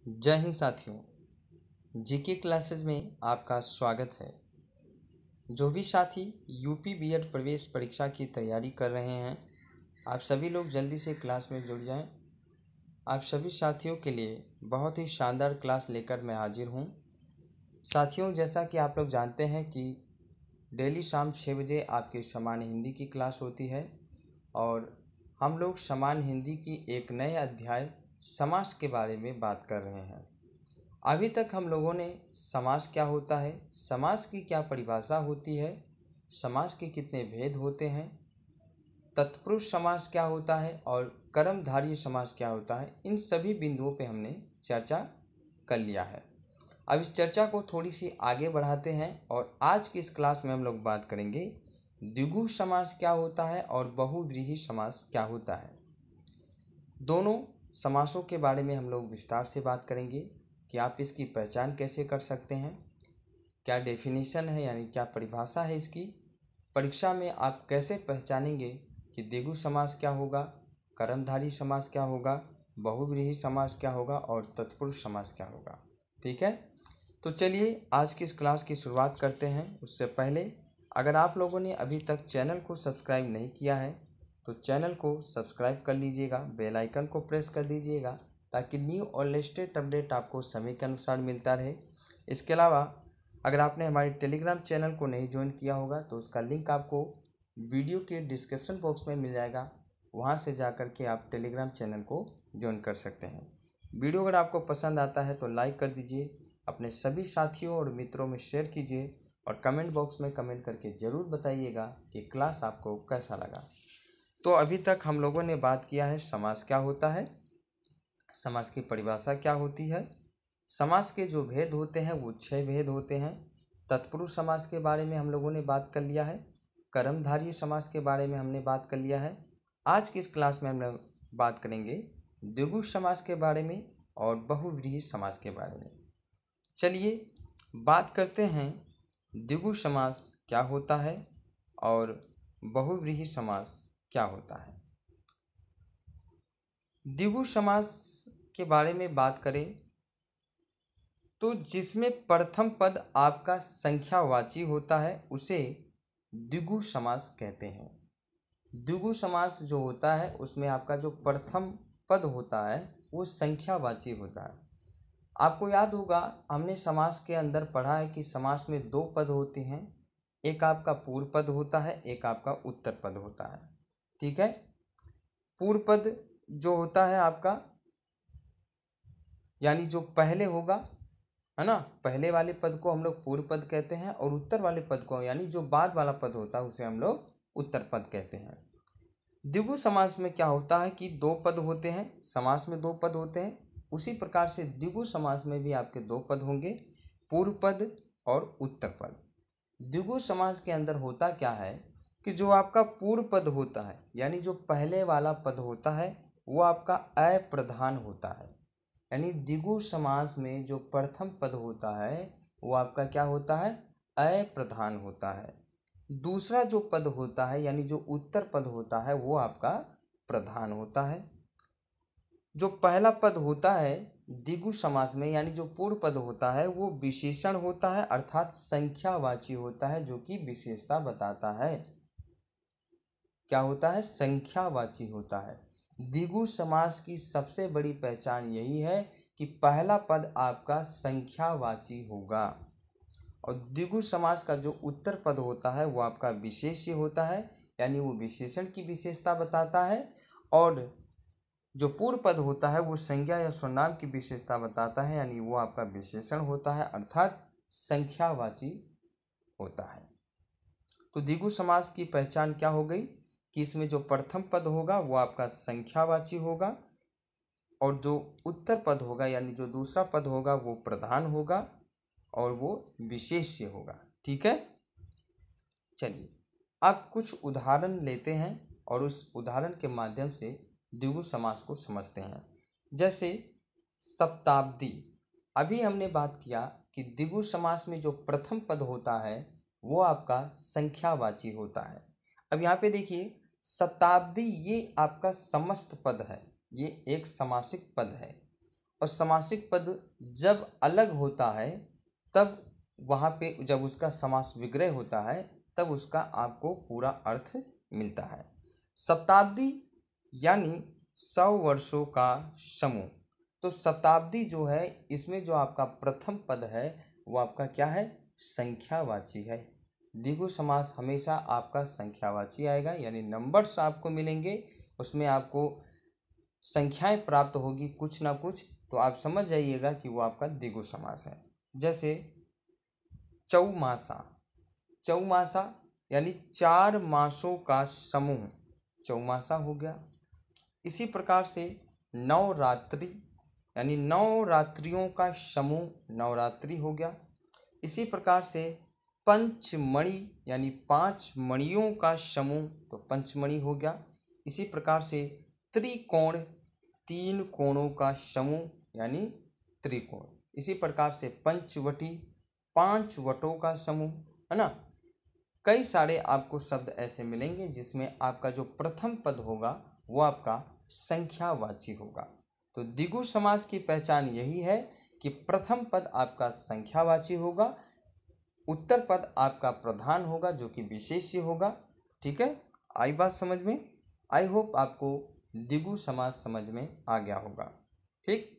जय हिंद साथियों, GK classes में आपका स्वागत है। जो भी साथी यूपी बीएड प्रवेश परीक्षा की तैयारी कर रहे हैं, आप सभी लोग जल्दी से क्लास में जुड़ जाएं। आप सभी साथियों के लिए बहुत ही शानदार क्लास लेकर मैं हाजिर हूं। साथियों, जैसा कि आप लोग जानते हैं कि डेली शाम 6 बजे आपकी सामान्य हिंदी की क्लास होती है और हम लोग सामान्य हिंदी की एक नए अध्याय समास के बारे में बात कर रहे हैं। अभी तक हम लोगों ने समास क्या होता है, समास की क्या परिभाषा होती है, समास के कितने भेद होते हैं, तत्पुरुष समास क्या होता है और कर्मधारय समास क्या होता है, इन सभी बिंदुओं पे हमने चर्चा कर लिया है। अब इस चर्चा को थोड़ी सी आगे बढ़ाते हैं और आज की इस क्लास में हम लोग बात करेंगे द्विगु समास क्या होता है और बहुव्रीहि समास क्या होता है। दोनों समासों के बारे में हम लोग विस्तार से बात करेंगे कि आप इसकी पहचान कैसे कर सकते हैं, क्या डेफिनेशन है यानी क्या परिभाषा है इसकी। परीक्षा में आप कैसे पहचानेंगे कि द्विगु समास क्या होगा, कर्मधारय समास क्या होगा, बहुव्रीहि समास क्या होगा और तत्पुरुष समास क्या होगा। ठीक है, तो चलिए आज की इस क्लास की शुरुआत करते हैं। उससे पहले अगर आप लोगों ने अभी तक चैनल को सब्सक्राइब नहीं किया है तो चैनल को सब्सक्राइब कर लीजिएगा, बेल आइकन को प्रेस कर दीजिएगा ताकि न्यू और लेटेस्ट अपडेट आपको समय के अनुसार मिलता रहे। इसके अलावा अगर आपने हमारे टेलीग्राम चैनल को नहीं ज्वाइन किया होगा तो उसका लिंक आपको वीडियो के डिस्क्रिप्शन बॉक्स में मिल जाएगा, वहां से जाकर के आप टेलीग्राम चैनल को ज्वाइन कर सकते हैं। वीडियो अगर आपको पसंद आता है तो लाइक कर दीजिए, अपने सभी साथियों और मित्रों में शेयर कीजिए और कमेंट बॉक्स में कमेंट करके ज़रूर बताइएगा कि क्लास आपको कैसा लगा। तो अभी तक हम लोगों ने बात किया है समास क्या होता है, समास की परिभाषा क्या होती है, समास के जो भेद होते हैं वो 6 भेद होते हैं। तत्पुरुष समास के बारे में हम लोगों ने बात कर लिया है, कर्मधारय समास के बारे में हमने बात कर लिया है। आज की इस क्लास में हम लोग बात करेंगे द्विगु समास के बारे में और बहुव्रीहि समास के बारे में। चलिए बात करते हैं द्विगु समास क्या होता है और बहुव्रीहि समास क्या होता है। द्विगु समास के बारे में बात करें तो जिसमें प्रथम पद आपका संख्यावाची होता है उसे द्विगु समास कहते हैं। द्विगु समास जो होता है उसमें आपका जो प्रथम पद होता है वो संख्यावाची होता है। आपको याद होगा हमने समास के अंदर पढ़ा है कि समास में 2 पद होते हैं, एक आपका पूर्व पद होता है, एक आपका उत्तर पद होता है। ठीक है, पूर्व पद जो होता है आपका यानी जो पहले होगा, है ना, पहले वाले पद को हम लोग पूर्व पद कहते हैं और उत्तर वाले पद को यानी जो बाद वाला पद होता है उसे हम लोग उत्तर पद कहते हैं। द्विगु समास में क्या होता है कि 2 पद होते हैं, समास में 2 पद होते हैं, उसी प्रकार से द्विगु समास में भी आपके 2 पद होंगे, पूर्व पद और उत्तर पद। द्विगु समास के अंदर होता क्या है कि जो आपका पूर्व पद होता है यानी जो पहले वाला पद होता है वो आपका अप्रधान होता है। यानी द्विगु समास में जो प्रथम पद होता है वो आपका क्या होता है, अप्रधान होता है। दूसरा जो पद होता है यानी जो उत्तर पद होता है वो आपका प्रधान होता है। जो पहला पद होता है द्विगु समास में यानी जो पूर्व पद होता है वो विशेषण होता है अर्थात संख्यावाची होता है, जो कि विशेषता बताता है। क्या होता है, संख्यावाची होता है। द्विगु समास की सबसे बड़ी पहचान यही है कि पहला पद आपका संख्यावाची होगा और द्विगु समास का जो उत्तर पद होता है वो आपका विशेष्य होता है यानी वो विशेषण की विशेषता बताता है और जो पूर्व पद होता है वो संज्ञा या सर्वनाम की विशेषता बताता है यानी वो आपका विशेषण होता है अर्थात संख्यावाची होता है। तो द्विगु समास की पहचान क्या हो गई कि इसमें जो प्रथम पद होगा वो आपका संख्यावाची होगा और जो उत्तर पद होगा यानी जो दूसरा पद होगा वो प्रधान होगा और वो विशेष्य होगा। ठीक है, चलिए अब कुछ उदाहरण लेते हैं और उस उदाहरण के माध्यम से द्विगु समास को समझते हैं। जैसे शताब्दी, अभी हमने बात किया कि द्विगु समास में जो प्रथम पद होता है वो आपका संख्यावाची होता है। अब यहाँ पे देखिए शताब्दी ये आपका समस्त पद है, ये एक समासिक पद है और समासिक पद जब अलग होता है तब वहाँ पे जब उसका समास विग्रह होता है तब उसका आपको पूरा अर्थ मिलता है। शताब्दी यानी 100 वर्षों का समूह। तो शताब्दी जो है इसमें जो आपका प्रथम पद है वो आपका क्या है, संख्यावाची है। द्विगु समास हमेशा आपका संख्यावाची आएगा, यानी नंबर्स आपको मिलेंगे, उसमें आपको संख्याएं प्राप्त होगी कुछ ना कुछ, तो आप समझ जाइएगा कि वो आपका द्विगु समास है। जैसे चौमासा, चौमासा यानी 4 मासों का समूह चौमासा हो गया। इसी प्रकार से नवरात्रि यानी 9 रात्रियों का समूह नवरात्रि हो गया। इसी प्रकार से पंचमणि यानी 5 मणियों का समूह तो पंचमणि हो गया। इसी प्रकार से त्रिकोण 3 कोणों का समूह यानी त्रिकोण। इसी प्रकार से पंचवटी 5 वटों का समूह, है ना। कई सारे आपको शब्द ऐसे मिलेंगे जिसमें आपका जो प्रथम पद होगा वो आपका संख्यावाची होगा। तो द्विगु समास की पहचान यही है कि प्रथम पद आपका संख्यावाची होगा, उत्तर पद आपका प्रधान होगा जो कि विशेष्य होगा। ठीक है, आई बात समझ में? आई होप आपको द्विगु समास समझ में आ गया होगा। ठीक,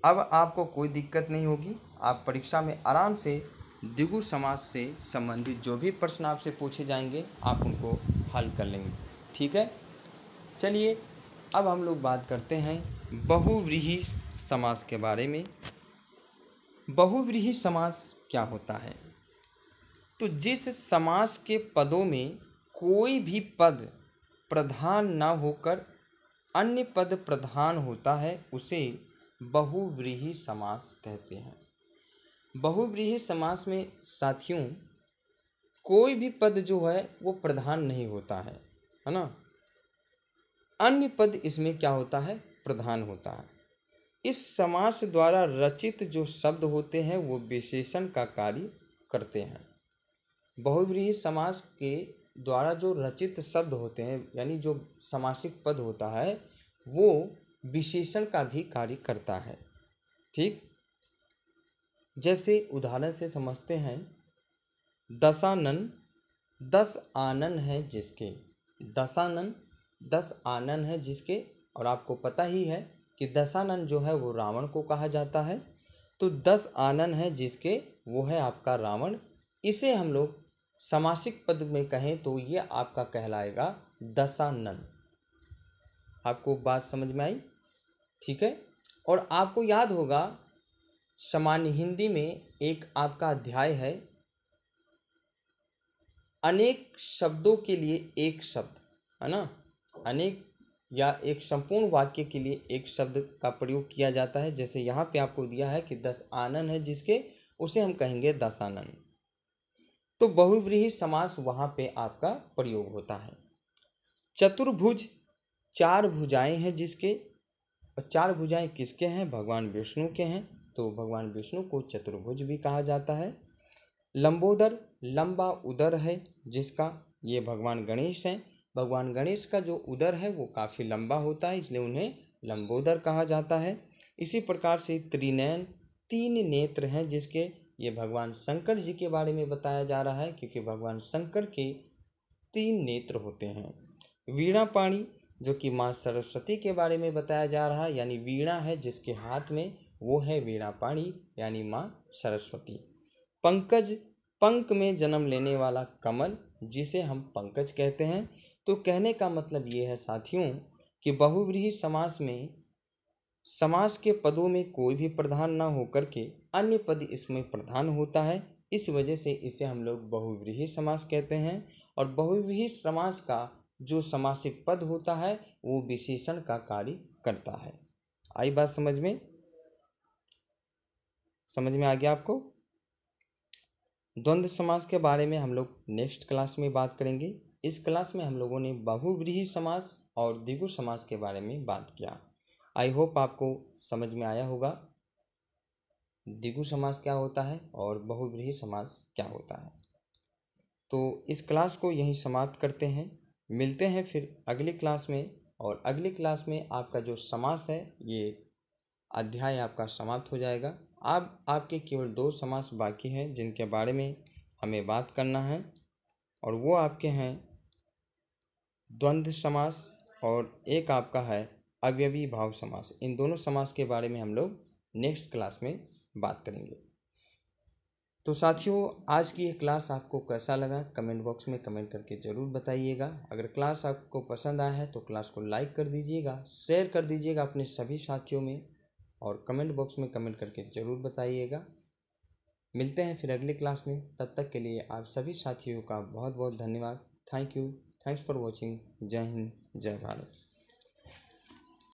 अब आपको कोई दिक्कत नहीं होगी, आप परीक्षा में आराम से द्विगु समास से संबंधित जो भी प्रश्न आपसे पूछे जाएंगे आप उनको हल कर लेंगे। ठीक है, चलिए अब हम लोग बात करते हैं बहुव्रीहि समास के बारे में। बहुव्रीहि समास क्या होता है? तो जिस समास के पदों में कोई भी पद प्रधान न होकर अन्य पद प्रधान होता है उसे बहुव्रीहि समास कहते हैं। बहुव्रीहि समास में साथियों कोई भी पद जो है वो प्रधान नहीं होता है ना। अन्य पद इसमें क्या होता है, प्रधान होता है। इस समास द्वारा रचित जो शब्द होते हैं वो विशेषण का कार्य करते हैं। बहुव्रीहि समास के द्वारा जो रचित शब्द होते हैं यानी जो समासिक पद होता है वो विशेषण का भी कार्य करता है। ठीक, जैसे उदाहरण से समझते हैं, दशानन 10 आनन है जिसके। दशानन 10 आनन है जिसके, और आपको पता ही है कि दशानन जो है वो रावण को कहा जाता है। तो 10 आनन है जिसके वो है आपका रावण। इसे हम लोग समासिक पद में कहें तो ये आपका कहलाएगा दशानन। आपको बात समझ में आई? ठीक है, और आपको याद होगा सामान्य हिंदी में एक आपका अध्याय है अनेक शब्दों के लिए एक शब्द, है ना। अनेक या एक संपूर्ण वाक्य के लिए एक शब्द का प्रयोग किया जाता है। जैसे यहाँ पे आपको दिया है कि 10 आनन है जिसके, उसे हम कहेंगे दशानन। तो बहुव्रीहि समास वहाँ पे आपका प्रयोग होता है। चतुर्भुज 4 भुजाएं हैं जिसके, और 4 भुजाएं किसके हैं, भगवान विष्णु के हैं, तो भगवान विष्णु को चतुर्भुज भी कहा जाता है। लंबोदर लंबा उदर है जिसका, ये भगवान गणेश हैं। भगवान गणेश का जो उदर है वो काफ़ी लंबा होता है इसलिए उन्हें लंबोदर कहा जाता है। इसी प्रकार से त्रिनयन 3 नेत्र हैं जिसके, ये भगवान शंकर जी के बारे में बताया जा रहा है क्योंकि भगवान शंकर के 3 नेत्र होते हैं। वीणा पाणी जो कि माँ सरस्वती के बारे में बताया जा रहा है, यानी वीणा है जिसके हाथ में वो है वीणा पाणी यानी माँ सरस्वती। पंकज पंक में जन्म लेने वाला कमल जिसे हम पंकज कहते हैं। तो कहने का मतलब ये है साथियों कि बहुव्रीहि समास में समास के पदों में कोई भी प्रधान ना होकर के अन्य पद इसमें प्रधान होता है, इस वजह से इसे हम लोग बहुव्रीहि समास कहते हैं। और बहुव्रीहि समास का जो समासिक पद होता है वो विशेषण का कार्य करता है। आई बात समझ में? समझ में आ गया आपको? द्वंद्व समास के बारे में हम लोग नेक्स्ट क्लास में बात करेंगे। इस क्लास में हम लोगों ने बहुव्रीहि समास और द्विगु समास के बारे में बात किया। आई होप आपको समझ में आया होगा द्विगु समास क्या होता है और बहुव्रीहि समास क्या होता है। तो इस क्लास को यहीं समाप्त करते हैं, मिलते हैं फिर अगली क्लास में। और अगली क्लास में आपका जो समास है ये अध्याय आपका समाप्त हो जाएगा। अब आपके केवल 2 समास बाकी हैं जिनके बारे में हमें बात करना है, और वो आपके हैं द्वंद्व समास और एक आपका है अवयवी भाव समास। इन दोनों समास के बारे में हम लोग नेक्स्ट क्लास में बात करेंगे। तो साथियों, आज की ये क्लास आपको कैसा लगा कमेंट बॉक्स में कमेंट करके ज़रूर बताइएगा। अगर क्लास आपको पसंद आया है तो क्लास को लाइक कर दीजिएगा, शेयर कर दीजिएगा अपने सभी साथियों में, और कमेंट बॉक्स में कमेंट करके ज़रूर बताइएगा। मिलते हैं फिर अगले क्लास में। तब तक के लिए आप सभी साथियों का बहुत बहुत धन्यवाद। Thank you. Thanks for watching. जय हिंद, जय भारत।